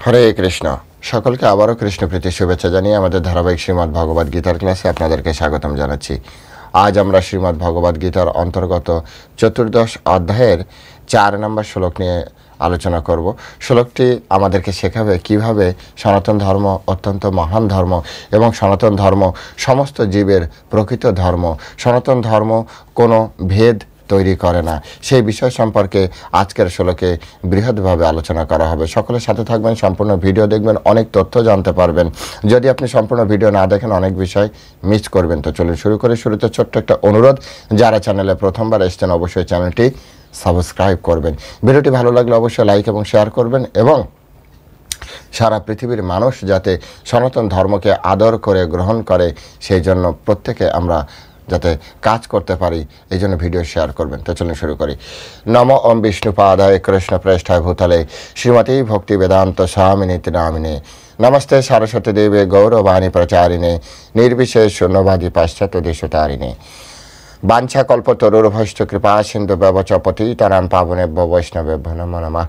হরে কৃষ্ণ। সকলকে আবারও কৃষ্ণপ্রীতি শুভেচ্ছা জানিয়ে আমাদের ধারাবাহিক শ্রীমদ্ ভগবদ গীতার ক্লাসে আপনাদেরকে স্বাগতম জানাচ্ছি। আজ আমরা শ্রীমদ্ ভগবদ গীতার অন্তর্গত চতুর্দশ অধ্যায়ের 4 নম্বর শ্লোক নিয়ে আলোচনা করব। শ্লোকটি আমাদেরকে শেখাবে কিভাবে সনাতন ধর্ম অত্যন্ত মহান ধর্ম এবং সনাতন ধর্ম সমস্ত জীবের প্রকৃত ধর্ম। সনাতন ধর্ম কোনো ভেদ তৈরি করে না, সেই বিষয় সম্পর্কে আজকের শ্লোকে বৃহৎভাবে আলোচনা করা হবে। সকলের সাথে থাকবেন, সম্পূর্ণ ভিডিও দেখবেন, অনেক তথ্য জানতে পারবেন। যদি আপনি সম্পূর্ণ ভিডিও না দেখেন অনেক বিষয় মিস করবেন। তো চলুন শুরু করে। শুরুতে ছোট্ট একটা অনুরোধ, যারা চ্যানেলে প্রথমবার এসেছেন অবশ্যই চ্যানেলটি সাবস্ক্রাইব করবেন। ভিডিওটি ভালো লাগলে অবশ্যই লাইক এবং শেয়ার করবেন এবং সারা পৃথিবীর মানুষ যাতে সনাতন ধর্মকে আদর করে গ্রহণ করে সেই জন্য প্রত্যেকে আমরা যাতে কাজ করতে পারি এই জন্য ভিডিও শেয়ার করবেন। তো চলুন শুরু করি। নম ওম বিষ্ণুপাদায় কৃষ্ণ প্রেষ্ঠায় ভূতলে শ্রীমতী ভক্তি বেদান্ত স্বামিনীতি নামিনে নমস্তে সরস্বতী দেবে গৌরবাণী প্রচারিণে নির্বিশেষ শূন্যবাদী পাশ্চাত্য দেশতারিণে বাঞ্ছা কল্পতরুর্ভশ্চ কৃপা সিন্ধু ব্যবচ পতিতানাং পাবনেভ্য বৈষ্ণবেভ্য নমো নমঃ।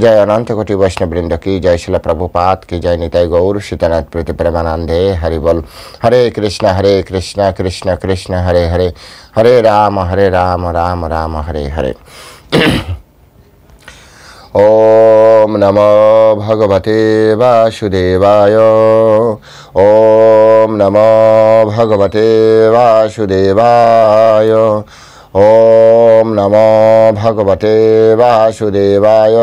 जय अनंत कोटि वैष्णव वृंद की जय, शिल प्रभुपाद की जय, निताय गौर सीतानाथ प्रीति प्रेमानंदे हरि बोल। हरे कृष्ण कृष्ण कृष्ण हरे हरे, हरे राम राम राम हरे हरे। ओम नमो भगवते वासुदेवाय, ओम नमो भगवते वासुदेवाय, ओम नमो भगवते वासुदेवाय।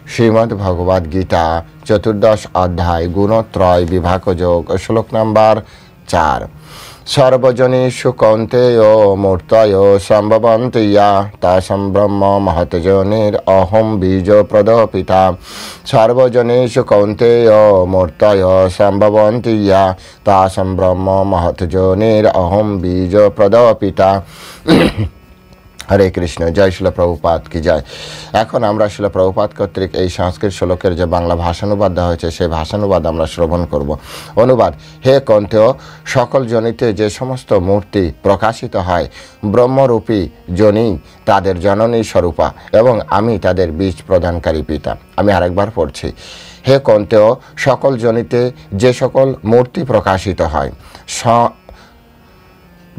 श्रीमद् भगवद गीता चतुर्दश अध्याय गुणत्रय विभाग योग श्लोक नंबर 4। सर्वजनेषु कौन्तेय मूर्तयो सम्भवन्ति या तासां ब्रह्म महतजनिरहं बीजप्रदपिता। सर्वजनेषु कौन्तेय मूर्तयो सम्भवन्ति या तासां ब्रह्म महतजनिरहं बीजप्रदपिता। হরে কৃষ্ণ। জয় শিল প্রভুপাদ কি জয়। এখন আমরা শিল প্রভুপাদ কর্তৃক এই সংস্কৃত শ্লোকের যে বাংলা ভাষানুবাদ দেওয়া হয়েছে সেই ভাষানুবাদ আমরা শ্রবণ করব। অনুবাদ: হে কন্তেয়, সকল জনিতে যে সমস্ত মূর্তি প্রকাশিত হয় ব্রহ্মরূপী জনি তাদের জননী স্বরূপা এবং আমি তাদের বীজ প্রদানকারী পিতা। আমি আরেকবার পড়ছি। হে কন্তেয়, সকল জনিতে যে সকল মূর্তি প্রকাশিত হয়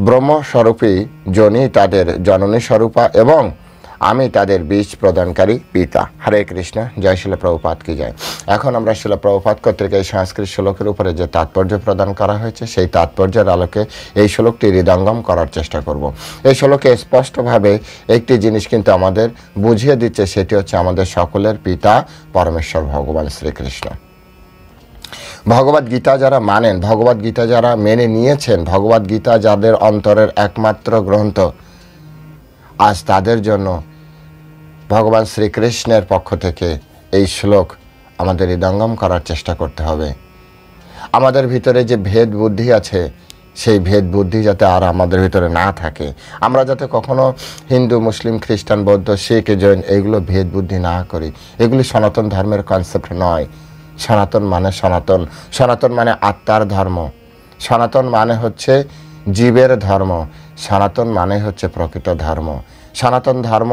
ব্রহ্মস্বরূপী জনি তাদের জননী স্বরূপা এবং আমি তাদের বীজ প্রদানকারী পিতা। হরে কৃষ্ণ। জয় শিল প্রভুপাদ কি জয়। এখন আমরা শিল প্রভুপাদ কর্তৃক এই সংস্কৃত শ্লোকের উপরে যে তাৎপর্য প্রদান করা হয়েছে সেই তাৎপর্যের আলোকে এই শ্লোকটি হৃদয়ঙ্গম করার চেষ্টা করব। এই শ্লোকে স্পষ্টভাবে একটি জিনিস কিন্তু আমাদের বুঝিয়ে দিচ্ছে, সেটি হচ্ছে আমাদের সকলের পিতা পরমেশ্বর ভগবান শ্রীকৃষ্ণ। ভগবদ গীতা যারা মানেন, ভগবদ গীতা যারা মেনে নিয়েছেন, ভগবদ গীতা যাদের অন্তরের একমাত্র গ্রন্থ, আজ তাদের জন্য ভগবান শ্রীকৃষ্ণের পক্ষ থেকে এই শ্লোক আমাদের হৃদয়ঙ্গম করার চেষ্টা করতে হবে। আমাদের ভিতরে যে ভেদ বুদ্ধি আছে সেই ভেদ বুদ্ধি যাতে আর আমাদের ভিতরে না থাকে। আমরা যাতে কখনো হিন্দু, মুসলিম, খ্রিস্টান, বৌদ্ধ, শিখ, জৈন এইগুলো ভেদ বুদ্ধি না করি। এগুলি সনাতন ধর্মের কনসেপ্ট নয়। সনাতন মানে সনাতন, সনাতন মানে আত্মার ধর্ম, সনাতন মানে হচ্ছে জীবের ধর্ম, সনাতন মানে হচ্ছে প্রকৃত ধর্ম। সনাতন ধর্ম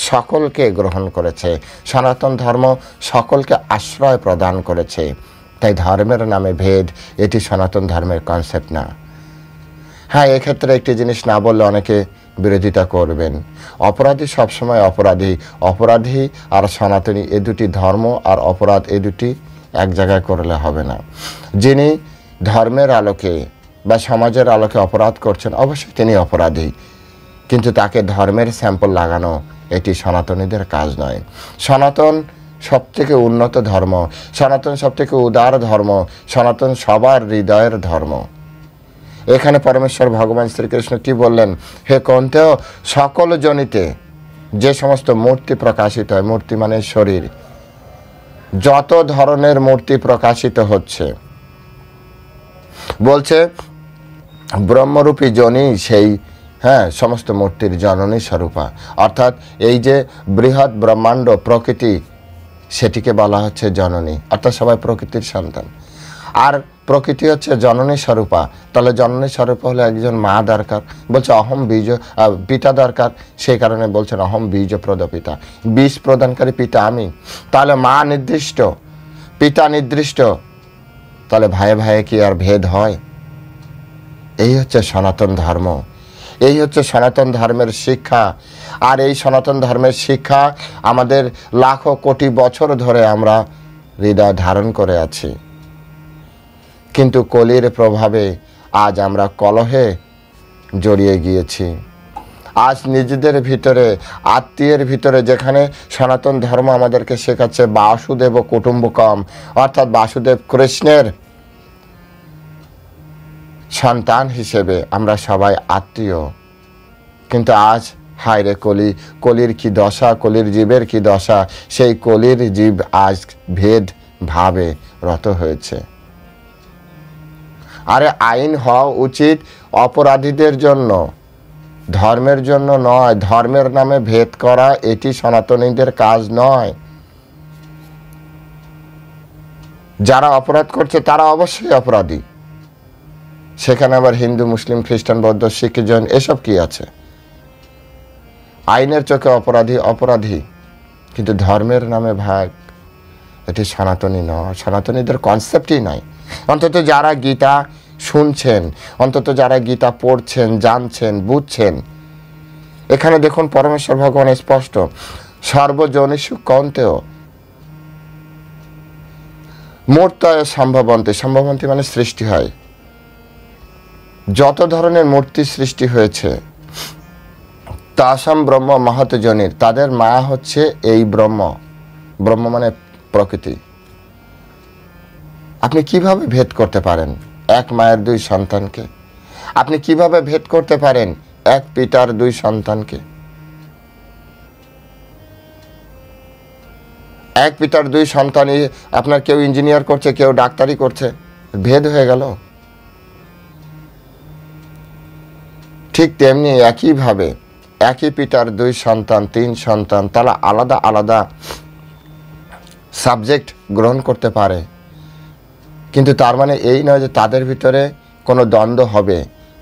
সকলকে গ্রহণ করেছে, সনাতন ধর্ম সকলকে আশ্রয় প্রদান করেছে। তাই ধর্মের নামে ভেদ এটি সনাতন ধর্মের কনসেপ্ট না। হ্যাঁ, এক্ষেত্রে একটি জিনিস না বললে অনেকে বিরোধিতা করবেন। অপরাধী সবসময় অপরাধী, অপরাধী আর সনাতনী এ দুটি ধর্ম আর অপরাধ এ দুটি এক জায়গায় করলে হবে না। যিনি ধর্মের আলোকে বা সমাজের আলোকে অপরাধ করছেন অবশ্যই তিনি অপরাধী, কিন্তু তাকে ধর্মের স্যাম্পল লাগানো এটি সনাতনীদের কাজ নয়। সনাতন সবথেকে উন্নত ধর্ম, সনাতন সবথেকে উদার ধর্ম, সনাতন সবার হৃদয়ের ধর্ম। এখানে পরমেশ্বর ভগবান শ্রীকৃষ্ণ কি বললেন? হে কন্তেয়, সকল জনিতে যে সমস্ত মূর্তি প্রকাশিত হয়, মূর্তি মানে শরীর, যত ধরনের মূর্তি প্রকাশিত হচ্ছে, বলছে ব্রহ্মরূপী জনি সেই সমস্ত মূর্তির জননী স্বরূপা। অর্থাৎ এই যে বৃহৎ ব্রহ্মাণ্ড প্রকৃতি সেটিকে বলা হচ্ছে জননী, অর্থাৎ সবাই প্রকৃতির সন্তান। আর প্রকৃতি হচ্ছে জননী স্বরূপা, তাহলে জননী স্বরূপা হলে একজন মা দরকার। বলছে অহম বীজ পিতা দরকার, সেই কারণে বলছেন অহম বীজ প্রদ পিতা, বীজ প্রদানকারী পিতা আমি। তাহলে মা নির্দিষ্ট, পিতা নির্দিষ্ট, তাহলে ভাইয়ে ভাইয়ে কি আর ভেদ হয়? এই হচ্ছে সনাতন ধর্ম, এই হচ্ছে সনাতন ধর্মের শিক্ষা। আর এই সনাতন ধর্মের শিক্ষা আমাদের লাখো কোটি বছর ধরে আমরা হৃদয় ধারণ করে আছি। কিন্তু কলির প্রভাবে আজ আমরা কলহে জড়িয়ে গিয়েছি। আজ নিজেদের ভিতরে, আত্মীয়ের ভিতরে, যেখানে সনাতন ধর্ম আমাদেরকে শেখাচ্ছে বাসুদেব কুটুম্বকম, অর্থাৎ বাসুদেব কৃষ্ণের সন্তান হিসেবে আমরা সবাই আত্মীয়, কিন্তু আজ হায় রে কলি, কলির কি দশা, কলির জীবের কি দশা। সেই কলির জীব আজ ভেদ ভাবে রত হয়েছে। আরে আইন হওয়া উচিত অপরাধীদের জন্য, ধর্মের জন্য নয়। ধর্মের নামে ভেদ করা এটি সনাতনীদের কাজ নয়। যারা অপরাধ করছে তারা অবশ্যই অপরাধী, সেখানে আবার হিন্দু, মুসলিম, খ্রিস্টান, বৌদ্ধ, শিখ, জৈন এসব কি আছে? আইনের চোখে অপরাধী অপরাধী, কিন্তু ধর্মের নামে ভাগ, এটি সনাতনী নয়। সনাতনীদের কনসেপ্টই নাই। অন্তত যারা গীতা শুনছেন, অন্তত যারা গীতা পড়ছেন, জানছেন, বুঝছেন, এখানে দেখুন পরমেশ্বর ভগবান স্পষ্ট, সর্বজনীষু কৌন্তেয় মূর্তয় সম্ভবন্তি। সম্ভবন্তি মানে সৃষ্টি হয়। যত ধরনের মূর্তি সৃষ্টি হয়েছে, তাসাম ব্রহ্ম মহৎজনীর, তাদের মা হচ্ছে এই ব্রহ্ম। ব্রহ্ম মানে প্রকৃতি। আপনি কিভাবে ভেদ করতে পারেন এক মায়ের দুই সন্তানকে? আপনি কিভাবে ভেদ করতে পারেন এক পিতার দুই সন্তানকে? এক পিতার দুই সন্তানই, আপনার কেউ ইঞ্জিনিয়ার করছে, কেউ ডাক্তারি করছে, ভেদ হয়ে গেল। ঠিক তেমনি একইভাবে একই পিতার দুই সন্তান, তিন সন্তান, তারা আলাদা আলাদা সাবজেক্ট গ্রহণ করতে পারে, কিন্তু তার মানে এই নয় যে তাদের ভিতরে কোনো দ্বন্দ্ব হবে,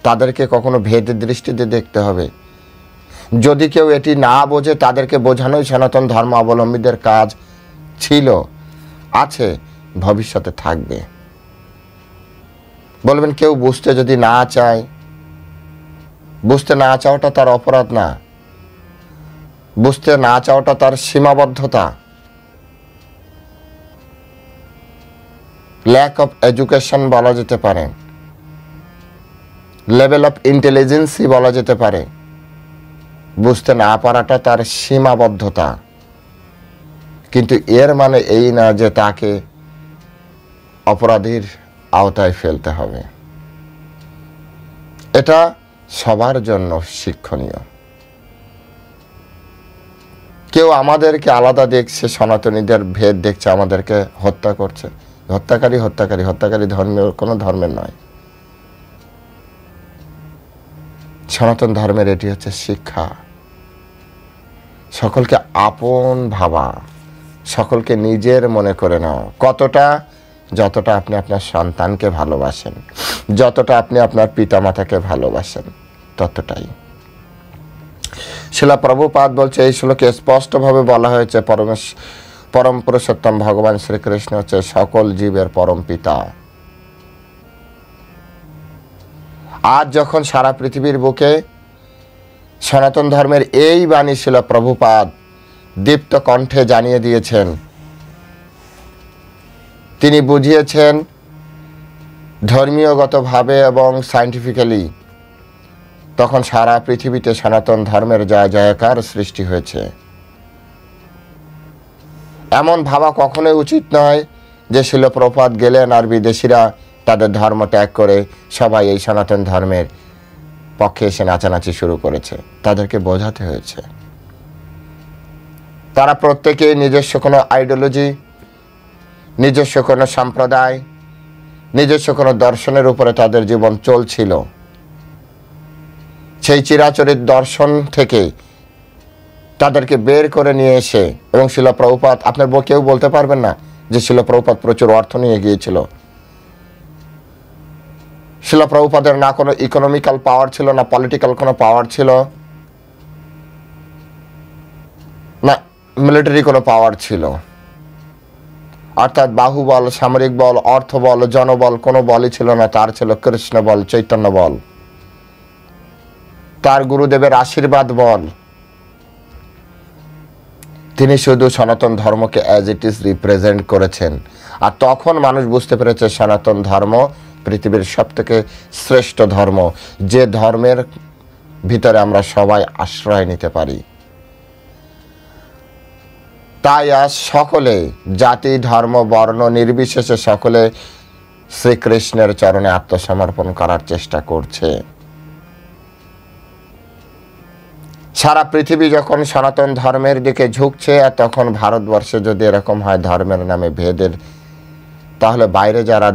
তাদেরকে কখনো ভেদের দৃষ্টিতে দেখতে হবে। যদি কেউ এটি না বোঝে, তাদেরকে বোঝানোই সনাতন ধর্ম অবলম্বীদের কাজ ছিল, আছে, ভবিষ্যতে থাকবে। বলবেন কেউ বুঝতে যদি না চায়, বুঝতে না চাওয়াটা তার অপরাধ না, বুঝতে না চাওয়াটা তার সীমাবদ্ধতা। ল্যাক অফ এডুকেশন বলা যেতে পারে, লেভেল অফ ইন্টেলিজেন্সই বলা যেতে পারে। বুঝতে না পারাটা তার সীমাবদ্ধতা, কিন্তু এর মানে এই না যে তাকে অপরাধীর আওতায় ফেলতে হবে। এটা সবার জন্য শিক্ষণীয়। কেউ আমাদেরকে আলাদা দেখছে, সনাতনীদের ভেদ দেখছে, আমাদেরকে হত্যা করছে। হত্যাকারী হত্যাকারী, হত্যাকারী ধর্মের কোনো ধর্মের নয়। সনাতন ধর্মের এটি হচ্ছে শিক্ষা। সকলকে আপন ভাবা, সকলকে নিজের মনে করে নাও। কতটা? যতটা আপনি আপনার সন্তানকে ভালোবাসেন, যতটা আপনি আপনার পিতামাতাকে ভালোবাসেন, ততটাই। শিলা প্রভুপাদ বলছে, এই শ্লোকে স্পষ্টভাবে বলা হয়েছে পরম পুরুষোত্তম ভগবান শ্রীকৃষ্ণ হচ্ছে সকল জীবের পরম পিতা। আজ যখন সারা পৃথিবীর বুকে সনাতন ধর্মের এই বাণী শিলা প্রভুপাদ দীপ্ত কণ্ঠে জানিয়ে দিয়েছেন, তিনি বুঝিয়েছেন ধর্মীয়গতভাবে এবং সায়েন্টিফিক্যালি, তখন সারা পৃথিবীতে সনাতন ধর্মের জয় জয়কার সৃষ্টি হয়েছে। এমন ভাবা কখনোই উচিত নয় যে শিল প্রভুপাদ গেলেন আর বিদেশিরা তাদের ধর্ম ত্যাগ করে সবাই এই সনাতন ধর্মের পক্ষে এসে নাচানাচি শুরু করেছে। তাদেরকে বোঝাতে হয়েছে তারা প্রত্যেকে নিজস্ব কোনো আইডিওলজি, নিজস্ব কোনো সম্প্রদায়, নিজস্ব কোনো দর্শনের উপরে তাদের জীবন চলছিল। সেই চিরাচরিত দর্শন থেকে তাদেরকে বের করে নিয়ে এসে, এবং শিল প্রভুপাদ, আপনার কেউ বলতে পারবেন না যে শিল প্রভুপাদ প্রচুর অর্থ নিয়ে গিয়েছিল। শিল প্রভুপাদের না কোনো ইকোনমিক্যাল পাওয়ার ছিল, না পলিটিক্যাল কোনো পাওয়ার ছিল, না মিলিটারি কোনো পাওয়ার ছিল। অর্থাৎ বাহুবল, সামরিক বল, অর্থবল, জনবল কোনো বলই ছিল না, তার ছিল কৃষ্ণ বল, চৈতন্য বল, তার গুরুদেবের আশীর্বাদ বল। তিনি শুধু সনাতন ধর্মকে অ্যাজ ইট ইজ রিপ্রেজেন্ট করেছেন। আর তখন মানুষ বুঝতে পেরেছে সনাতন ধর্ম পৃথিবীর সবথেকে শ্রেষ্ঠ ধর্ম, যে ধর্মের ভিতরে আমরা সবাই আশ্রয় নিতে পারি। তাই আজ সকলে, জাতি, ধর্ম, বর্ণ নির্বিশেষে সকলে শ্রীকৃষ্ণের চরণে আত্মসমর্পণ করার চেষ্টা করছে। সারা পৃথিবী যখন সনাতন ধর্মের দিকে ঝুঁকছে, আর তখন ভারতবর্ষে যদি এরকম হয় ধর্মের নামে ভেদের, তাহলে বাইরে যারা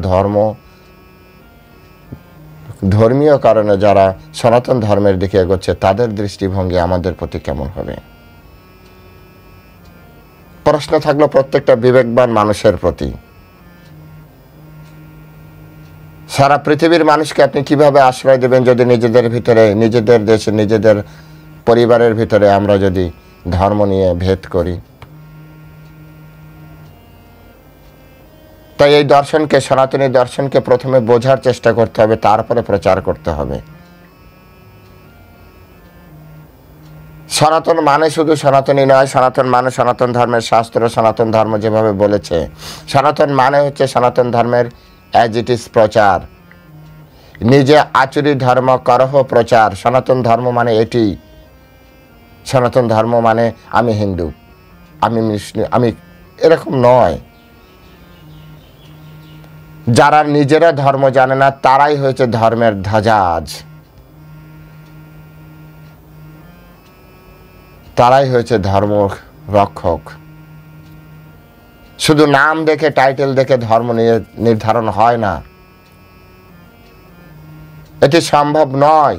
ধর্মীয় কারণে যারা সনাতন ধর্মের দিকে এগোচ্ছে, তাদের দৃষ্টিভঙ্গি আমাদের প্রতি কেমন হবে? প্রশ্ন থাকলো প্রত্যেকটা বিবেকবান মানুষের প্রতি। সারা পৃথিবীর মানুষকে আপনি কিভাবে আশ্রয় দেবেন যদি নিজেদের ভিতরে, নিজেদের দেশে, নিজেদের পরিবারের ভিতরে আমরা যদি ধর্ম নিয়ে ভেদ করি? তাই এই দর্শনকে, সনাতনী দর্শনকে প্রথমে বোঝার চেষ্টা করতে হবে, তারপরে প্রচার করতে হবে। সনাতন মানে শুধু সনাতনী নয়, সনাতন মানে সনাতন ধর্মের শাস্ত্র, সনাতন ধর্ম যেভাবে বলেছে। সনাতন মানে হচ্ছে সনাতন ধর্মের অ্যাজ ইট ইজ প্রচার। নিজে আচরি ধর্ম করহ প্রচার। সনাতন ধর্ম মানে এটি। সনাতন ধর্ম মানে আমি হিন্দু, আমি মুসলিম, আমি এরকম নয়। যারা নিজেরা ধর্ম জানে না, তারাই হয়েছে ধর্মের ধ্বজাজ, তারাই হয়েছে ধর্ম রক্ষক। শুধু নাম দেখে, টাইটেল দেখে ধর্ম নির্ধারণ হয় না, এটি সম্ভব নয়।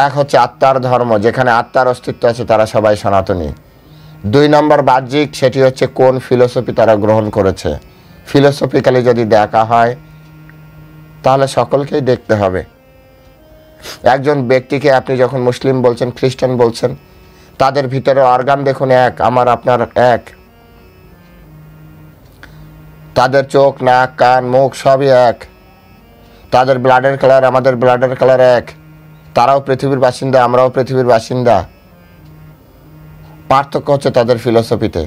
এক হচ্ছে আত্মার ধর্ম, যেখানে আত্মার অস্তিত্ব আছে তারা সবাই সনাতনী। 2 নম্বর বাহ্যিক, সেটি হচ্ছে কোন ফিলোসফি তারা গ্রহণ করেছে। ফিলোসফিক্যালি যদি দেখা হয় তাহলে সকলকেই দেখতে হবে। একজন ব্যক্তিকে আপনি যখন মুসলিম বলছেন, খ্রিস্টান বলছেন, তাদের ভিতরে অর্গান দেখুন এক, আমার আপনার এক। তাদের চোখ, নাক, কান, মুখ সবই এক। তাদের ব্লাডের কালার আমাদের ব্লাডের কালার এক। তারাও পৃথিবীর বাসিন্দা, আমরাও পৃথিবীর বাসিন্দা। পার্থক্য হচ্ছে তাদের ফিলোসফিতে।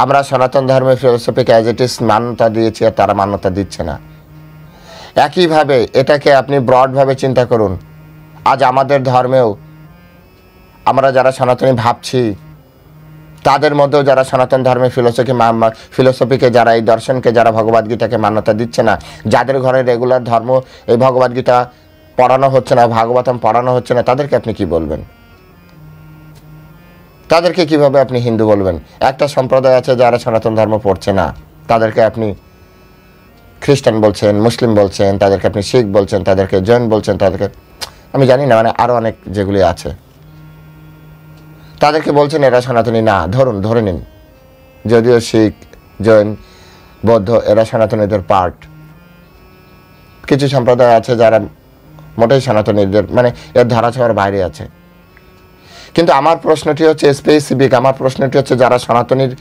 আমরা সনাতন ধর্মের ফিলোসফিকে অ্যাজ ইট ইজ মান্যতা দিয়েছি, আর তারা মান্যতা দিচ্ছে না। একইভাবে এটাকে আপনি ব্রডভাবে চিন্তা করুন। আজ আমাদের ধর্মেও আমরা যারা সনাতনী ভাবছি, তাদের মধ্যেও যারা সনাতন ধর্মের ফিলোসফিকে, যারা এই দর্শনকে, যারা ভগবদ্গীতাকে মান্যতা দিচ্ছে না, যাদের ঘরে রেগুলার ধর্ম এই ভগবদ্গীতা পড়ানো হচ্ছে না, ভাগবতম পড়ানো হচ্ছে না, তাদেরকে আপনি কি বলবেন? তাদেরকে কিভাবে আপনি হিন্দু বলবেন? একটা সম্প্রদায় আছে যারা সনাতন ধর্ম পড়ছে না, তাদেরকে আপনি খ্রিস্টান বলছেন, মুসলিম বলছেন, তাদেরকে আপনি শিখ বলছেন, তাদেরকে জৈন বলছেন, তাদেরকে আমি জানি না, মানে আরো অনেক যেগুলি আছে, তাদেরকে বলছেন এরা সনাতনী না। ধরে নিন, যদিও শিখ, জৈন, বৌদ্ধ এরা সনাতনীদের পার্ট। কিছু সম্প্রদায় আছে যারা মোটেই সনাতনীদের, মানে এর ধারাছোঁয়ার বাইরে আছে। কিন্তু আমার প্রশ্নটি হচ্ছে স্পেসিফিক। আমার প্রশ্নটি হচ্ছে যারা সনাতনীর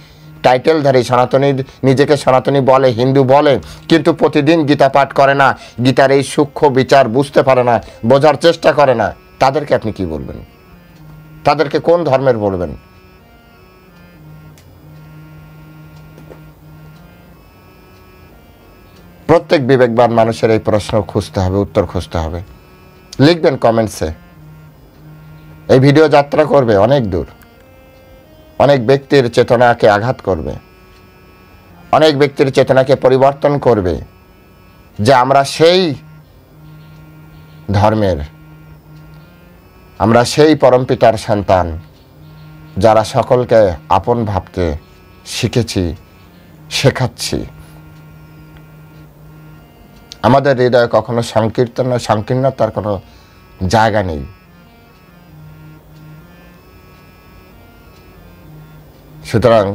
টাইটেলধারী, সনাতনীর নিজেকে সনাতনী বলে, হিন্দু বলে, কিন্তু প্রতিদিন গীতা পাঠ করে না, গীতার এই সূক্ষ্ম বিচার বুঝতে পারে না, বোঝার চেষ্টা করে না, তাদেরকে আপনি কি বলবেন? তাদেরকে কোন ধর্মের বলবেন? প্রত্যেক বিবেকবান মানুষের এই প্রশ্ন খুঁজতে হবে, উত্তর খুঁজতে হবে। লিখবেন কমেন্টসে। এই ভিডিও যাত্রা করবে অনেক দূর, অনেক ব্যক্তির চেতনাকে আঘাত করবে, অনেক ব্যক্তির চেতনাকে পরিবর্তন করবে, যে আমরা সেই ধর্মের, আমরা সেই পরমপিতার সন্তান যারা সকলকে আপন ভাবতে শিখেছি, শেখাচ্ছি। আমাদের হৃদয়ে কখনো সংকীর্ণতার কোনো জায়গা নেই। সুতরাং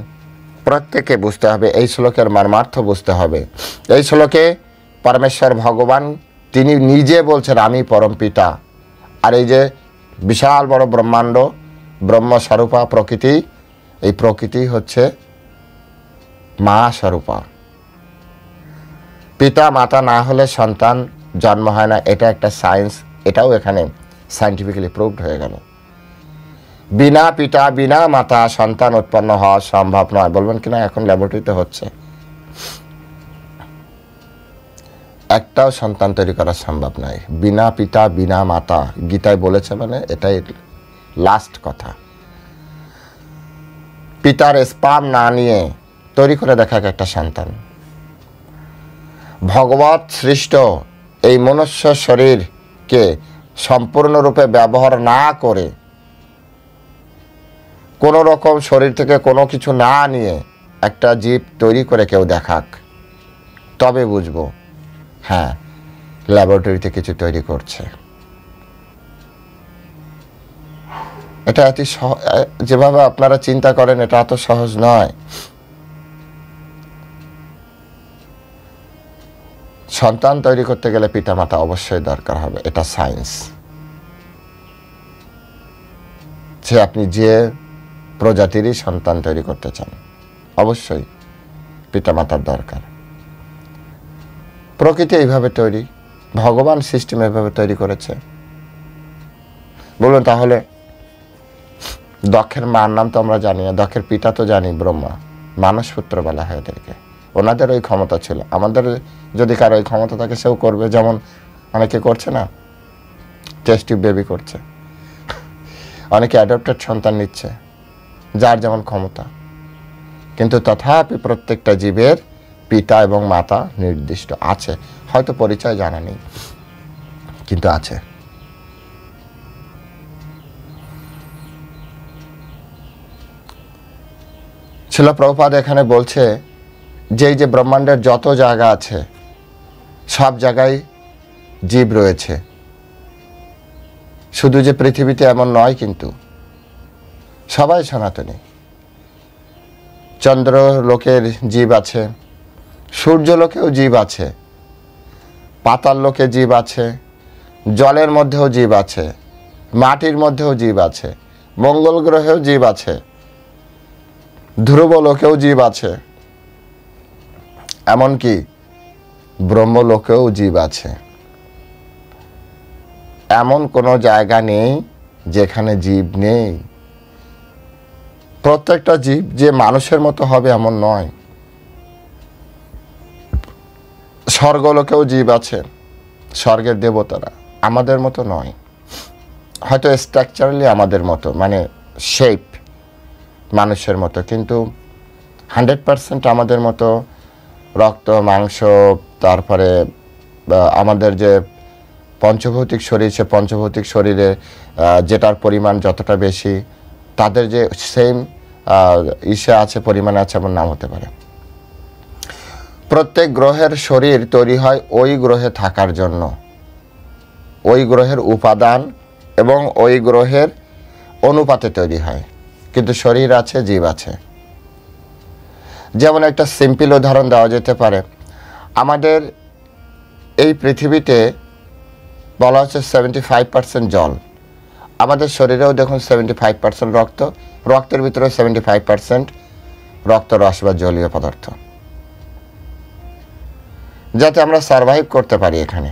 প্রত্যেকে বুঝতে হবে, এই শ্লোকের মর্মার্থ বুঝতে হবে। এই শ্লোকে পরমেশ্বর ভগবান তিনি নিজে বলছেন আমি পরম পিতা। আর এই যে বিশাল বড় ব্রহ্মাণ্ড, ব্রহ্মস্বরূপা প্রকৃতি, এই প্রকৃতি হচ্ছে মা স্বরূপা। পিতা মাতা না হলে সন্তান জন্ম হয় না, এটা একটা সায়েন্স, এটাও এখানে সায়েন্টিফিক্যালি প্রুভড হয়ে গেল। বিনা পিতা বিনা মাতা সন্তান উৎপন্ন হওয়া সম্ভব নয়। বলবেন কিনা এখন ল্যাবরেটরিতে হচ্ছে, একটাও সন্তান তৈরি করা সম্ভব নয় বিনা পিতা বিনা মাতা। গীতায় বলেছে, মানে এটাই লাস্ট কথা। পিতার স্পাম না নিয়ে তৈরি করে দেখা একটা সন্তান। ভগবৎ সৃষ্ট এই মনুষ্য শরীরকে সম্পূর্ণরূপে ব্যবহার না করে, কোনো রকম শরীর থেকে কোনো কিছু না নিয়ে একটা জীব তৈরি করে কেউ দেখাক, তবে বুঝবো হ্যাঁ ল্যাবরেটরিতে কিছু তৈরি করছে। এটা যেভাবে আপনারা চিন্তা করেন এটা এত সহজ নয়। সন্তান তৈরি করতে গেলে পিতামাতা অবশ্যই দরকার হবে, এটা সায়েন্স। সে আপনি যে প্রজাতিরই সন্তান তৈরি করতে চান অবশ্যই পিতামাতার দরকার। প্রকৃতি এইভাবে তৈরি, ভগবান সিস্টেম এইভাবে তৈরি করেছে। বলুন তাহলে দক্ষের মার নাম তো আমরা জানি না, দক্ষের পিতা তো জানি ব্রহ্মা, মানসপুত্র বলা হয় ওদেরকে। ওনাদের ওই ক্ষমতা ছিল, আমাদের যদি কারো ওই ক্ষমতা থাকে সেও করবে। যেমন অনেকে করছে না, টেস্ট টিউব বেবি করছে, অনেকে অ্যাডপ্টেড সন্তান নিচ্ছে, যার যেমন ক্ষমতা। কিন্তু তথাপি প্রত্যেকটা জীবের পিতা এবং মাতা নির্দিষ্ট আছে, হয়তো পরিচয় জানা নেই কিন্তু আছে। শিল প্রভুপাদ এখানে বলছে যে এই যে ব্রহ্মাণ্ডের যত জায়গা আছে সব জায়গায় জীব রয়েছে, শুধু যে পৃথিবীতে এমন নয়, কিন্তু সবাই সনাতনী। চন্দ্র লোকের জীব আছে, সূর্য লোকেও জীব আছে, পাতাল লোকে জীব আছে, জলের মধ্যেও জীব আছে, মাটির মধ্যেও জীব আছে, মঙ্গল গ্রহেও জীব আছে, ধ্রুব লোকেও জীব আছে, এমনকি ব্রহ্মলোকেও জীব আছে। এমন কোনো জায়গা নেই যেখানে জীব নেই। প্রত্যেকটা জীব যে মানুষের মতো হবে এমন নয়। স্বর্গলোকেও জীব আছে, স্বর্গের দেবতারা আমাদের মতো নয়, হয়তো স্ট্রাকচারালি আমাদের মতো, মানে শেপ মানুষের মতো, কিন্তু 100% আমাদের মতো রক্ত মাংস, তারপরে আমাদের যে পঞ্চভৌতিক শরীর, সে পঞ্চভৌতিক শরীরে যেটার পরিমাণ যতটা বেশি, তাদের যে সেম ইসে আছে, পরিমাণে আছে, এমন নাম হতে পারে। প্রত্যেক গ্রহের শরীর তৈরি হয় ওই গ্রহে থাকার জন্য, ওই গ্রহের উপাদান এবং ওই গ্রহের অনুপাতে তৈরি হয়, কিন্তু শরীর আছে, জীব আছে। যেমন একটা সিম্পল উদাহরণ দেওয়া যেতে পারে, আমাদের এই পৃথিবীতে বলা হচ্ছে 75% জল, আমাদের শরীরেও দেখুন 75% রক্ত, রক্তের ভিতরে 75% রক্তরস বা জলীয় পদার্থ, যাতে আমরা সারভাইভ করতে পারি এখানে।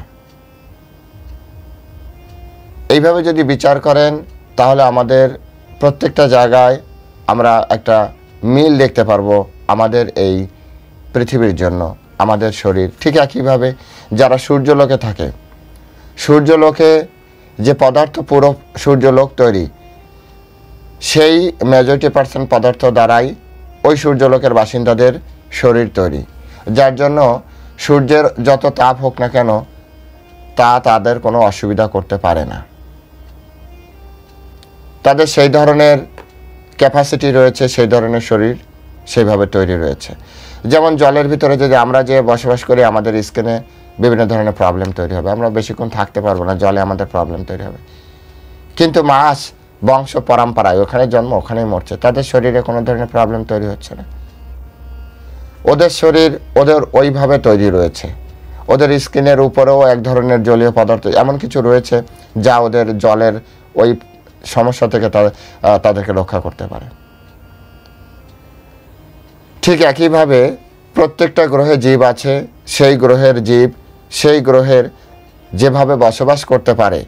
এইভাবে যদি বিচার করেন তাহলে আমাদের প্রত্যেকটা জায়গায় আমরা একটা মিল দেখতে পারবো আমাদের এই পৃথিবীর জন্য। আমাদের শরীর ঠিক একইভাবে যারা সূর্যলোকে থাকে, সূর্যলোকে যে পদার্থ পুরো সূর্যলোক তৈরি, সেই মেজরিটি % পদার্থ দ্বারাই ওই সূর্যলোকের বাসিন্দাদের শরীর তৈরি, যার জন্য সূর্যের যত তাপ হোক না কেন তা তাদের কোনো অসুবিধা করতে পারে না। তাদের সেই ধরনের ক্যাপাসিটি রয়েছে, সেই ধরনের শরীর সেইভাবে তৈরি রয়েছে। যেমন জলের ভিতরে যদি আমরা যে বসবাস করি, আমাদের স্কিনে বিভিন্ন ধরনের প্রবলেম তৈরি হবে, আমরা বেশিক্ষণ থাকতে পারবো না, জলে আমাদের প্রবলেম তৈরি হবে। কিন্তু মাছ বংশ পরম্পরায় ওখানে জন্ম ওখানেই মরছে, তাদের শরীরে কোনো ধরনের প্রবলেম তৈরি হচ্ছে না। ওদের শরীর ওদের ওইভাবে তৈরি রয়েছে, ওদের স্কিনের উপরেও এক ধরনের জলীয় পদার্থ এমন কিছু রয়েছে যা ওদের জলের ওই সমস্যা থেকে তাদেরকে রক্ষা করতে পারে। ঠিক একইভাবে প্রত্যেকটা গ্রহে জীব আছে, সেই গ্রহের জীব সেই গ্রহের যেভাবে বসবাস করতে পারে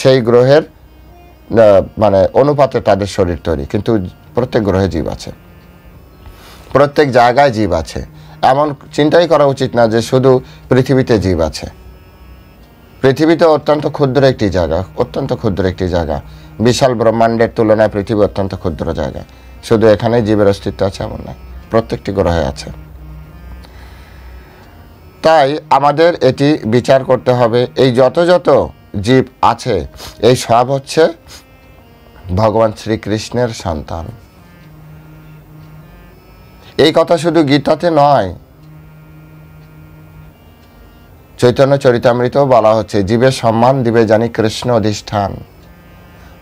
সেই গ্রহের মানে অনুপাতে তাদের শরীর তৈরি, কিন্তু প্রত্যেক গ্রহে জীব আছে, প্রত্যেক জায়গায় জীব আছে। এমন চিন্তাই করা উচিত না যে শুধু পৃথিবীতে জীব আছে। পৃথিবীতে অত্যন্ত ক্ষুদ্র একটি জায়গা, অত্যন্ত ক্ষুদ্র একটি জায়গা, বিশাল ব্রহ্মাণ্ডের তুলনায় পৃথিবী অত্যন্ত ক্ষুদ্র জায়গা। শুধু এখানেই জীবের অস্তিত্ব আছে এমন নয়, প্রত্যেকটি গ্রহে আছে। তাই আমাদের এটি বিচার করতে হবে, এই যত যত জীব আছে এই সব হচ্ছে ভগবান শ্রীকৃষ্ণের সন্তান। এই কথা শুধু গীতাতে নয়, চৈতন্য চরিতামৃতেও বলা হচ্ছে, জীবের সম্মান দিবে জানি কৃষ্ণ অধিষ্ঠান।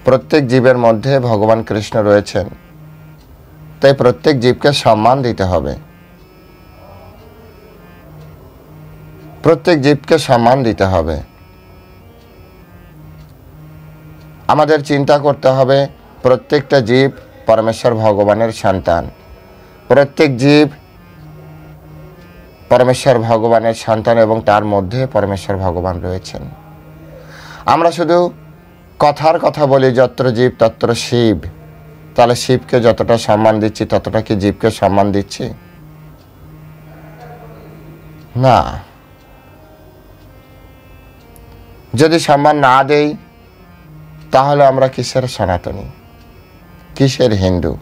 প্রত্যেক জীবের মধ্যে ভগবান কৃষ্ণ রয়েছেন, তাই প্রত্যেক জীবকে সম্মান দিতে হবে, প্রত্যেক জীবকে সম্মান দিতে হবে। আমাদের চিন্তা করতে হবে প্রত্যেকটা জীব পরমেশ্বর ভগবানের সন্তান, প্রত্যেক জীব পরমেশ্বর ভগবানের সন্তান এবং তার মধ্যে পরমেশ্বর ভগবান রয়েছেন। আমরা শুধু কথার কথা বলি যত্র জীব তত্র শিব, তাহলে শিবকে যতটা সম্মান দিচ্ছি ততটা কি জীবকে সম্মান দিচ্ছি? না। যদি সম্মান না দেই তাহলে আমরা কিসের সনাতনী, কিসের হিন্দু?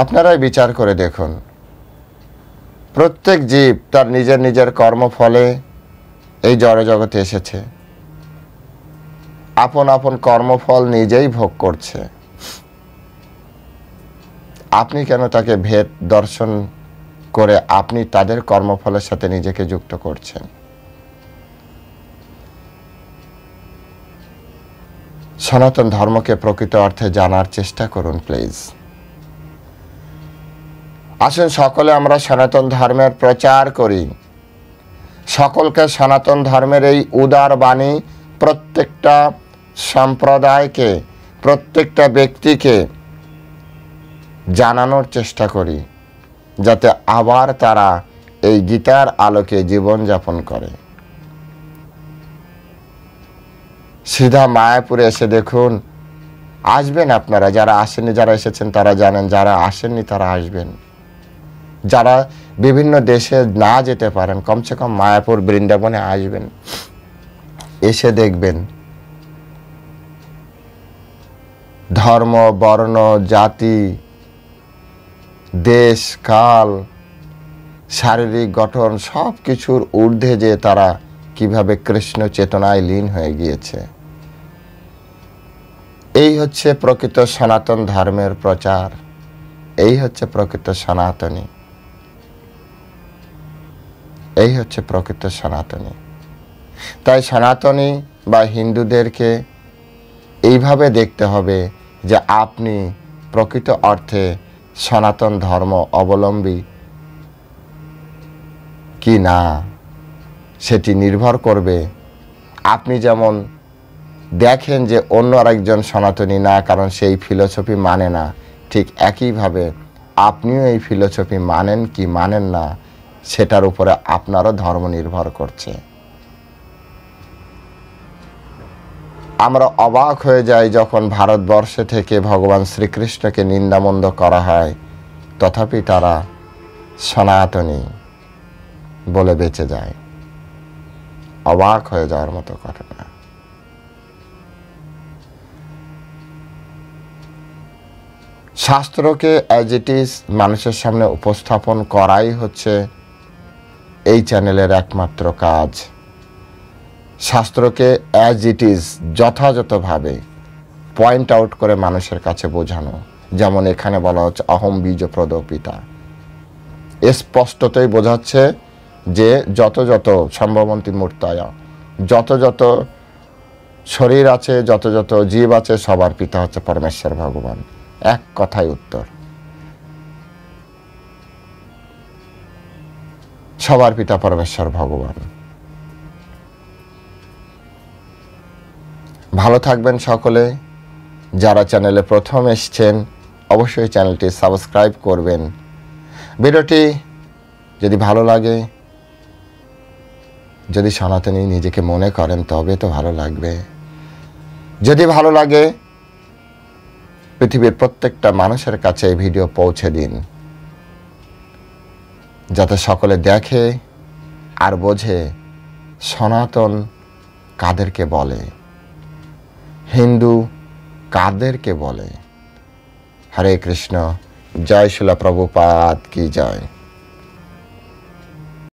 আপনারাই বিচার করে দেখুন, প্রত্যেক জীব তার নিজের নিজের কর্মফলে এই জড়জগতে এসেছে, আপন আপন কর্মফল নিজেই ভোগ করছে। আপনি কেন তাকে ভেদ দর্শন করে আপনি তাদের কর্মফলের সাথে নিজেকে যুক্ত করছেন? সনাতন ধর্মকে প্রকৃত অর্থে জানার চেষ্টা করুন প্লিজ। আসুন সকলে আমরা সনাতন ধর্মের প্রচার করি, সকলকে সনাতন ধর্মের এই উদার বাণী প্রত্যেকটা সম্প্রদায়কে, প্রত্যেকটা ব্যক্তিকে জানানোর চেষ্টা করি, যাতে আবার তারা এই গীতার আলোকে জীবনযাপন করে। সিধা মায়াপুরে এসে দেখুন, আসবেন আপনারা, যারা আসেননি, যারা এসেছেন তারা জানেন, যারা আসেননি তারা আসবেন। যারা বিভিন্ন দেশে না যেতে পারেন কমসে কম মায়াপুর বৃন্দাবনে আসবেন, এসে দেখবেন ধর্ম বর্ণ জাতি দেশ কাল শারীরিক গঠন সব কিছুর ঊর্ধ্বে যে তারা কিভাবে কৃষ্ণ চেতনায় লীন হয়ে গিয়েছে। এই হচ্ছে প্রকৃত সনাতন ধর্মের প্রচার, এই হচ্ছে প্রকৃত সনাতনী, এই হচ্ছে প্রকৃত সনাতনী। তাই সনাতনী বা হিন্দুদেরকে এইভাবে দেখতে হবে যে আপনি প্রকৃত অর্থে সনাতন ধর্ম অবলম্বী কি না, সেটি নির্ভর করবে আপনি যেমন দেখেন যে অন্য আরেকজন সনাতনী না, কারণ সেই ফিলোসফি মানে না, ঠিক একইভাবে আপনিও এই ফিলোসফি মানেন কি মানেন না সেটার উপরে আপনারও ধর্ম নির্ভর করছে। আমরা অবাক হয়ে যাই যখন ভারতবর্ষে থেকে ভগবান শ্রীকৃষ্ণকে নিন্দামন্দ করা হয়, তথাপি তারা সনাতনী বলে বেঁচে যায়। অবাক হয়ে যাওয়ার মতো ঘটনা। শাস্ত্রকে অ্যাজ ইট ইজ মানুষের সামনে উপস্থাপন করাই হচ্ছে এই চ্যানেলের একমাত্র কাজ। শাস্ত্রকে অ্যাজ ইট ইজ যথাযথভাবে পয়েন্ট আউট করে মানুষের কাছে বোঝানো। যেমন এখানে বলা হচ্ছে অহম বীজ প্রদপিতা, স্পষ্টতই বোঝাচ্ছে যে যত যত সম্ভবন্তী মূর্তায়া, যত যত শরীর আছে, যত যত জীব আছে, সবার পিতা হচ্ছে পরমেশ্বর ভগবান। এক কথায় উত্তর, সবার পিতা পরমেশ্বর ভগবান। ভালো থাকবেন সকলে, যারা চ্যানেলে প্রথম এসছেন অবশ্যই চ্যানেলটি সাবস্ক্রাইব করবেন। ভিডিওটি যদি ভালো লাগে, যদি সনাতনী নিজেকে মনে করেন তবে তো ভালো লাগবে। যদি ভালো লাগে পৃথিবীর প্রত্যেকটা মানুষের কাছে এই ভিডিও পৌঁছে দিন, যাতে সকলে দেখে আর বোঝে সনাতন কাদেরকে বলে, হিন্দু কাদেরকে বলে। হরে কৃষ্ণ। জয় শিলা প্রভুপাদ কি জয়।